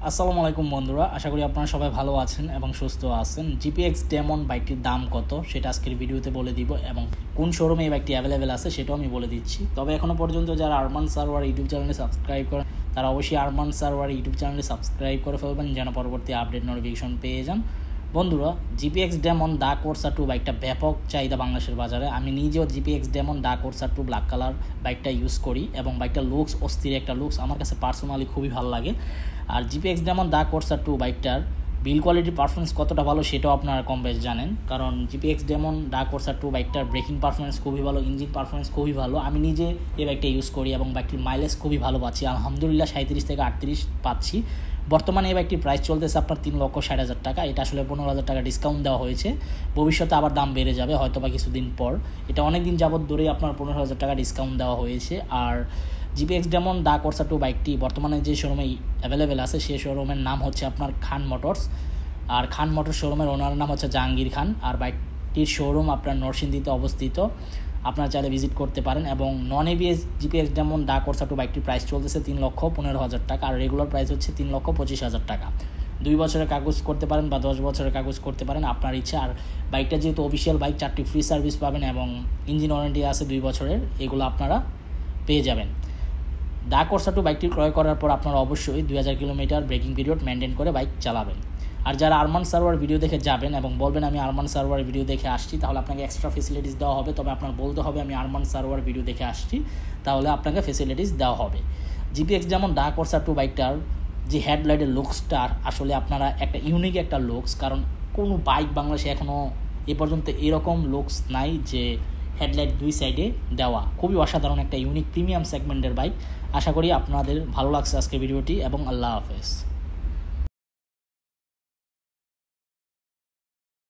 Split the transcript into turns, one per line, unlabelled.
আসসালামু আলাইকুম বন্ধুরা, আশা করি আপনারা সবাই ভালো আছেন এবং সুস্থ আছেন। জিপিএক্স ডেমন বাইকটির দাম কত সেটা আজকের ভিডিওতে বলে দিব এবং কোন শোরুমে এই বাইকটি অ্যাভেলেবেল আছে সেটাও আমি বলে দিচ্ছি। তবে এখনও পর্যন্ত যারা আরমান সারওয়ার ইউটিউব চ্যানেলে সাবস্ক্রাইব করেন তারা অবশ্যই আরমান সারওয়ার ইউটিউব চ্যানেলে সাবস্ক্রাইব করে ফেলবেন যেন পরবর্তী আপডেট নোটিফিকেশন পেয়ে যান। বন্ধুরা, জিপিএক্স ডেমন দা কোর্সা 2 বাইকটা ব্যাপক চাহিদা বাংলাদেশের বাজারে। আমি নিজেও জিপিএক্স ডেমন দা কোর্সা 2 ব্ল্যাক কালার বাইকটা ইউজ করি এবং বাইকটা লুকস অস্থির একটা লুকস, আমার কাছে পার্সোনালি খুবই ভালো লাগে। আর জিপিএক্স ডেমন দা কোর্সা 2 বাইকটার বিল কোয়ালিটি পারফরমেন্স কতটা ভালো সেটাও আপনারা কম বেশ জানেন, কারণ জিপিএক্স ডেমন দা কোর্সা 2 বাইকটার ব্রেকিং পারফরমেন্স খুবই ভালো, ইঞ্জিন পারফরমেন্স খুবই ভালো। আমি নিজে এই বাইকটা ইউজ করি এবং বাইকটির মাইলেজ খুবই ভালো পাচ্ছি, আলহামদুলিল্লাহ 37 থেকে 38 পাচ্ছি। বর্তমানে এই বাইকটির প্রাইস চলতেছে আপনার 3,60,000 টাকা। এটা আসলে 15,000 টাকা ডিসকাউন্ট দেওয়া হয়েছে, ভবিষ্যতে আবার দাম বেড়ে যাবে হয়তো বা কিছুদিন পর। এটা অনেক দিন যাবত ধরেই আপনার 15,000 টাকা ডিসকাউন্ট দেওয়া হয়েছে। আর জিপিএক্স ডেমন দা কোর্সা 2 বাইকটি বর্তমানে যে শোরুমে অ্যাভেলেবেল আছে সেই শোরুমের নাম হচ্ছে আপনার খান মোটরস। আর খান মোটর শোরুমের ওনারের নাম হচ্ছে জাহাঙ্গীর খান। আর বাইকটির শোরুম আপনার নরসিংদীতে অবস্থিত, আপনারা চাইলে ভিজিট করতে পারেন। এবং নন এবিএস জিপিএক্স ডেমন দা কোর্সা 2 বাইকটির প্রাইস চলতেছে 3,15,000 টাকা, আর রেগুলার প্রাইস হচ্ছে 3,25,000 টাকা। 2 বছরের কাগজ করতে পারেন বা 10 বছরের কাগজ করতে পারেন, আপনার ইচ্ছা। আর বাইকটা যেহেতু অফিসিয়াল বাইক, 4টি ফ্রি সার্ভিস পাবেন এবং ইঞ্জিন ওয়ারেন্টি আছে 2 বছরের, এগুলো আপনারা পেয়ে যাবেন। দা কোর্সা 2 বাইকটি ক্রয় করার পর আপনারা অবশ্যই 2000 কিলোমিটার ব্রেকিং পিরিয়ড মেনটেন করে বাইক চালাবেন। আর যারা আরমান সারওয়ার ভিডিও দেখে যাবেন এবং বলবেন আমি আরমান সারওয়ার ভিডিও দেখে আসছি, তাহলে আপনাকে এক্সট্রা ফেসিলিটিস দেওয়া হবে। তবে আপনার বলতে হবে আমি আরমান সারওয়ার ভিডিও দেখে আসছি, তাহলে আপনাকে ফেসিলিটিস দেওয়া হবে। জিপিএক্স যেমন দা কোর্সা 2 বাইকটার যে হেডলাইটের লুকসটা আসলে আপনারা একটা ইউনিক একটা লুকস, কারণ কোনো বাইক বাংলাদেশে এখনও এ পর্যন্ত এরকম লুকস নাই যে হেডলাইট 2 সাইডে দেওয়া। খুবই অসাধারণ একটা ইউনিক প্রিমিয়াম সেগমেন্টের বাইক। আশা করি আপনাদের ভালো লাগছে আজকের ভিডিওটি এবং আল্লাহ হাফেজ।